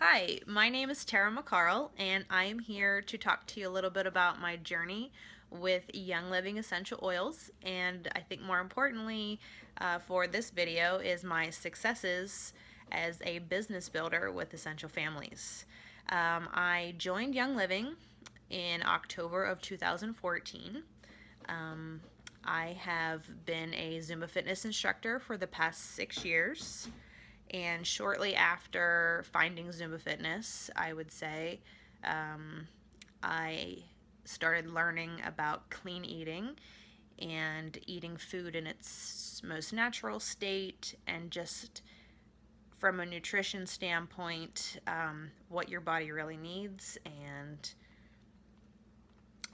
Hi, my name is Tara McCarl, and I am here to talk to you a little bit about my journey with Young Living Essential Oils. And I think more importantly, for this video, is my successes as a business builder with Essential Families. I joined Young Living in October of 2014. I have been a Zumba fitness instructor for the past 6 years. And shortly after finding Zumba Fitness, I would say, I started learning about clean eating and eating food in its most natural state, and just from a nutrition standpoint, what your body really needs, and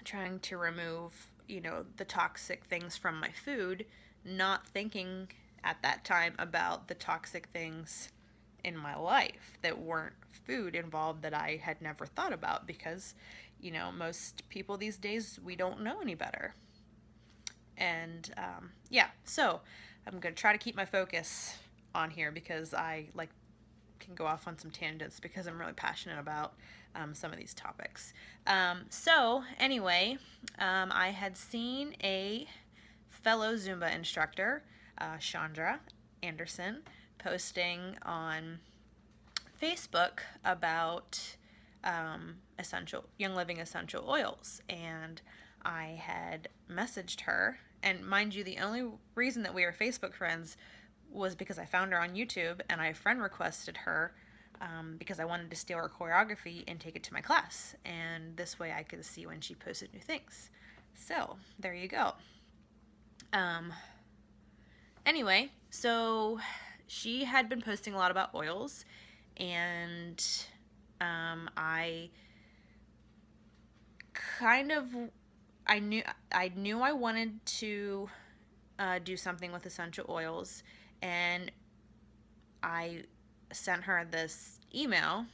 trying to remove, the toxic things from my food, not thinking at that time about the toxic things in my life that weren't food involved that I had never thought about because, most people these days, we don't know any better. And yeah, so I'm going to try to keep my focus on here because I can go off on some tangents because I'm really passionate about some of these topics. So anyway, I had seen a fellow Zumba instructor, Chandra Anderson, posting on Facebook about Young Living essential oils, and I had messaged her. And mind you, the only reason that we were Facebook friends was because I found her on YouTube, and I friend requested her because I wanted to steal her choreography and take it to my class, and this way I could see when she posted new things. So there you go. Um, anyway, so she had been posting a lot about oils, and I kind of I knew I wanted to do something with essential oils, and I sent her this email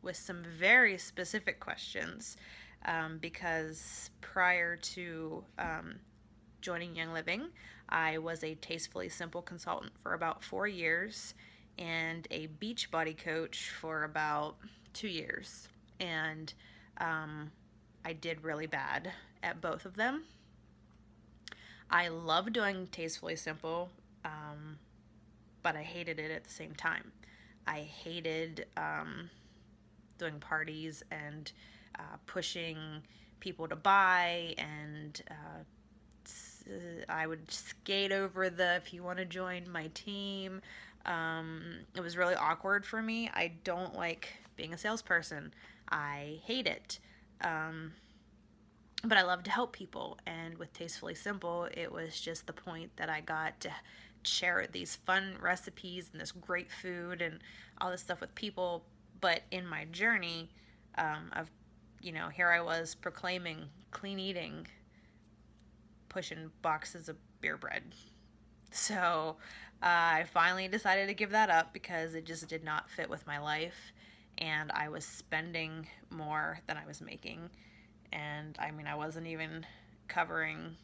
with some very specific questions because prior to joining Young Living, I was a Tastefully Simple consultant for about 4 years and a Beachbody coach for about 2 years. And I did really bad at both of them. I love doing Tastefully Simple, but I hated it at the same time. I hated doing parties and pushing people to buy, and I would skate over if you want to join my team. It was really awkward for me. I don't like being a salesperson. I hate it. But I love to help people, and with Tastefully Simple, it was just the point that I got to share these fun recipes and this great food and all this stuff with people. But in my journey of, here I was proclaiming clean eating, pushing boxes of beer bread. So I finally decided to give that up because it just did not fit with my life, and I was spending more than I was making. And I mean, I wasn't even covering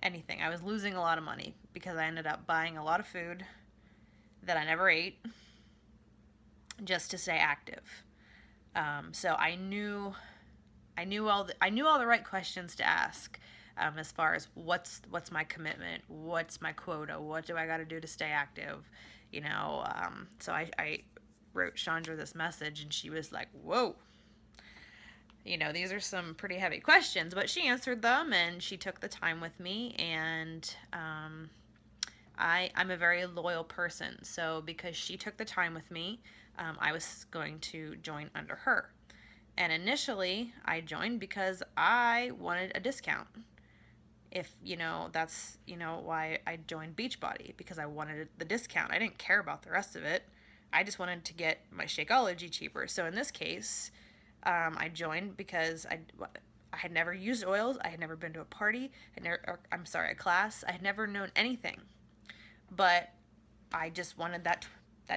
anything. I was losing a lot of money because I ended up buying a lot of food that I never ate just to stay active. So I knew all the right questions to ask, as far as what's my commitment, what's my quota, what do I got to do to stay active, So I wrote Chandra this message, and she was like, "Whoa, these are some pretty heavy questions," but she answered them, and she took the time with me, and I'm a very loyal person. So because she took the time with me, I was going to join under her. And initially, I joined because I wanted a discount. If, that's, why I joined Beachbody, because I wanted the discount. I didn't care about the rest of it. I just wanted to get my Shakeology cheaper. So in this case, I joined because I had never used oils. I had never been to a party. A class. I had never known anything. But I just wanted that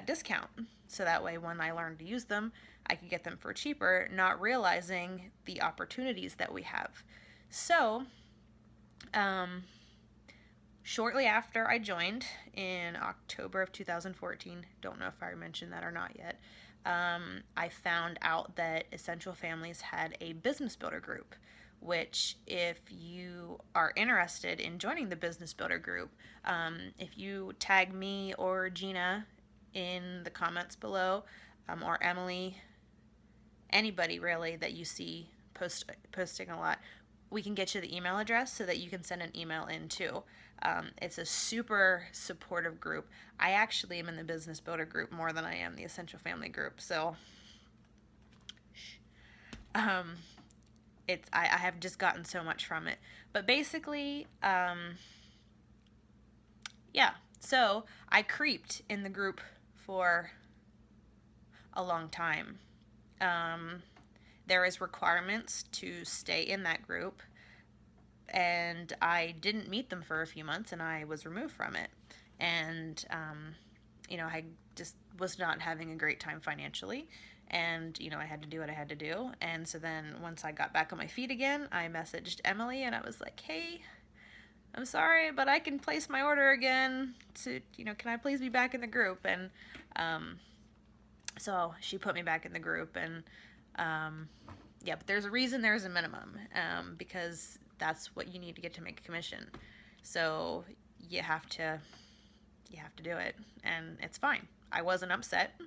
discount. So that way, when I learned to use them, I could get them for cheaper, not realizing the opportunities that we have. So, shortly after I joined in October of 2014, don't know if I mentioned that or not yet, I found out that Essential Families had a business builder group, which, if you are interested in joining the business builder group, if you tag me or Gina in the comments below, or Emily, anybody really that you see posting a lot, we can get you the email address so that you can send an email in too. It's a super supportive group. I actually am in the business builder group more than I am the Essential Family group. So um, I have just gotten so much from it. But basically, yeah. So I creeped in the group for a long time. There is requirements to stay in that group, and I didn't meet them for a few months, and I was removed from it. And I just was not having a great time financially, and I had to do what I had to do. And so then once I got back on my feet again, I messaged Emily, and I was like, "Hey, I'm sorry, but I can place my order again. To can I please be back in the group?" And so she put me back in the group, and yeah, but there's a reason there's a minimum, because that's what you need to get to make a commission. So you have to do it, and it's fine. I wasn't upset.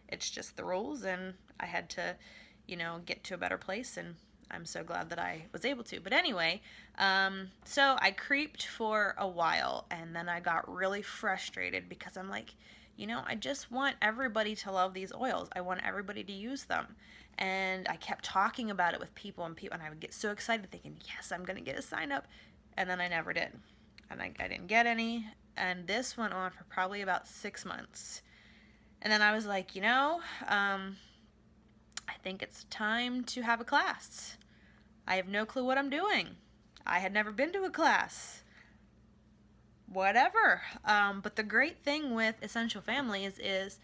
It's just the rules, and I had to, get to a better place, and I'm so glad that I was able to. But anyway, so I creeped for a while, and then I got really frustrated because I'm like, I just want everybody to love these oils. I want everybody to use them. And I kept talking about it with people, and I would get so excited thinking, yes, I'm going to get a sign up. And then I never did. And I didn't get any. And this went on for probably about 6 months. And then I was like, I think it's time to have a class. I have no clue what I'm doing. I had never been to a class. Whatever. But the great thing with Essential Families is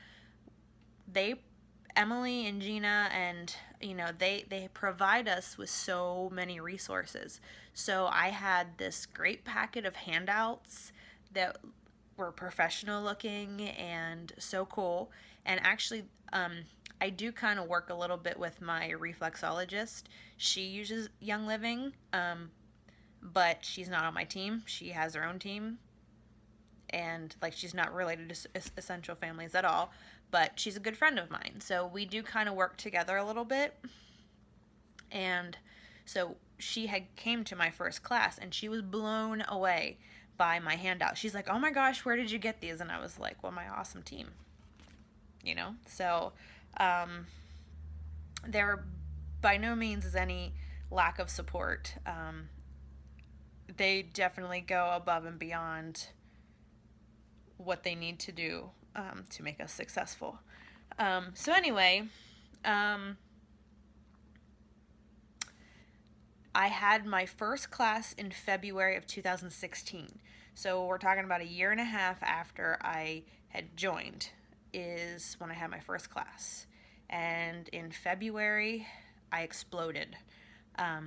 Emily and Gina, and they provide us with so many resources. So I had this great packet of handouts that were professional looking and so cool. And actually, I do kind of work a little bit with my reflexologist. She uses Young Living, but she's not on my team. She has her own team, and like she's not related to Essential Families at all, but she's a good friend of mine. So we do kind of work together a little bit. And so she had came to my first class, and she was blown away by my handout. She's like, "Oh my gosh, where did you get these?" And I was like, "Well, my awesome team." So there by no means is any lack of support. They definitely go above and beyond what they need to do, to make us successful. So anyway, I had my first class in February of 2016. So we're talking about a year and a half after I had joined is when I had my first class. And in February, I exploded. I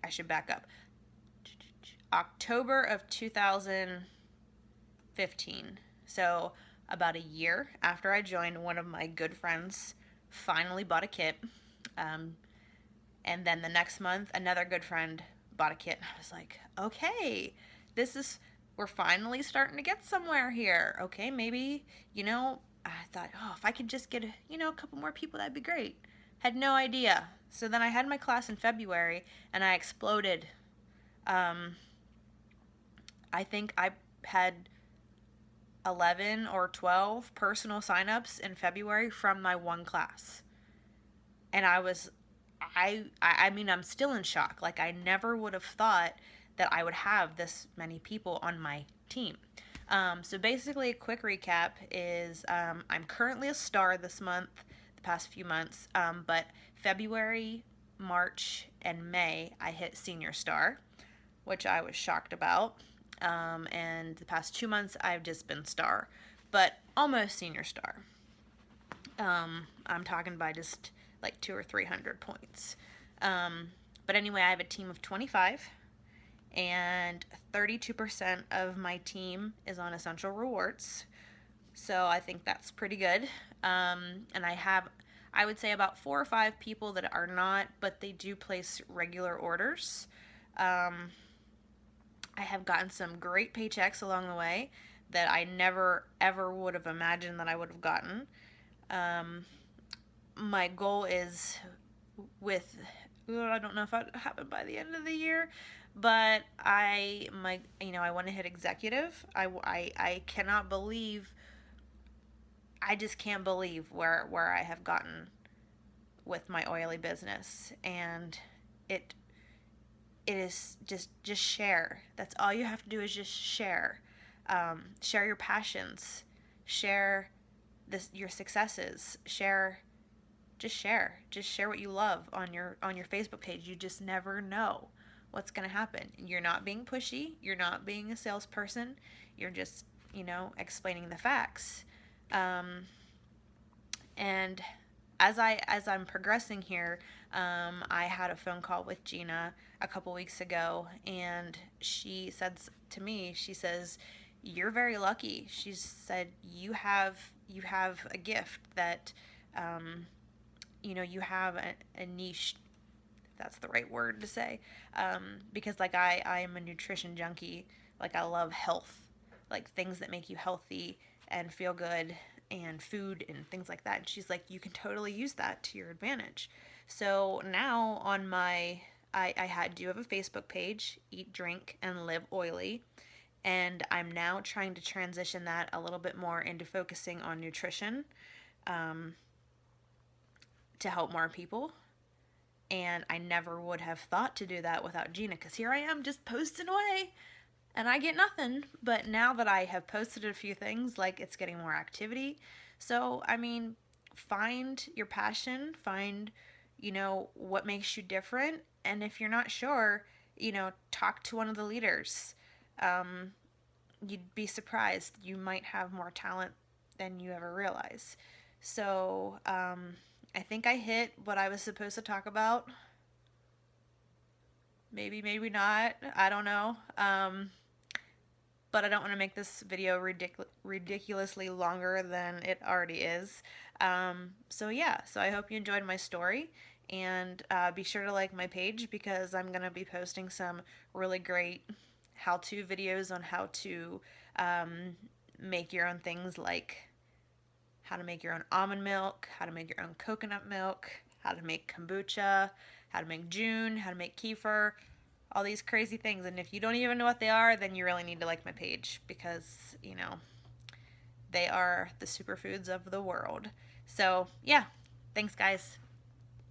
should back up. October of 2015. So about a year after I joined, one of my good friends finally bought a kit. And then the next month, another good friend bought a kit. And I was like, okay, we're finally starting to get somewhere here. Okay, maybe, I thought, oh, if I could just get, a couple more people, that'd be great. Had no idea. So then I had my class in February, and I exploded. I think I had 11 or 12 personal signups in February from my one class. And I mean, I'm still in shock. Like, I never would have thought that I would have this many people on my team. So basically, a quick recap is, I'm currently a star this month, the past few months, but February, March, and May, I hit senior star, which I was shocked about. And the past 2 months, I've just been star, but almost senior star. I'm talking by just like 200 or 300 points. But anyway, I have a team of 25, and 32% of my team is on Essential Rewards. So I think that's pretty good. And I would say about 4 or 5 people that are not, but they do place regular orders. Um, I have gotten some great paychecks along the way that I never ever would have imagined that I would have gotten. Um, my goal is with I don't know if it'll happen by the end of the year, but I want to hit executive. I cannot believe I just can't believe where I have gotten with my oily business, and it it is just share. That's all you have to do is just share. Share your passions, share your successes, share what you love on your Facebook page. You just never know what's going to happen. You're not being pushy, you're not being a salesperson, you're just explaining the facts. Um, and as I'm progressing here, I had a phone call with Gina a couple weeks ago, and she said to me, she says, "You're very lucky." She said, "You have a gift that, um, you have a niche." If that's the right word to say, because like I am a nutrition junkie. Like I love health, like things that make you healthy and feel good, and food and things like that. And she's like, you can totally use that to your advantage. So now on my, do have a Facebook page, Eat, Drink, and Live Oily. And I'm now trying to transition that a little bit more into focusing on nutrition, um, to help more people. And I never would have thought to do that without Gina, because here I am just posting away and I get nothing. But now that I have posted a few things, like it's getting more activity. So, I mean, find your passion, find, what makes you different. And if you're not sure, talk to one of the leaders. Um, you'd be surprised. You might have more talent than you ever realize. So, I think I hit what I was supposed to talk about. Maybe, maybe not. I don't know. But I don't want to make this video ridiculously longer than it already is. So yeah, so I hope you enjoyed my story, and be sure to like my page, because I'm going to be posting some really great how-to videos on how to make your own things, like how to make your own almond milk, how to make your own coconut milk, how to make kombucha, how to make June, how to make kefir, all these crazy things. And if you don't even know what they are, then you really need to like my page, because, they are the superfoods of the world. So, yeah, thanks, guys.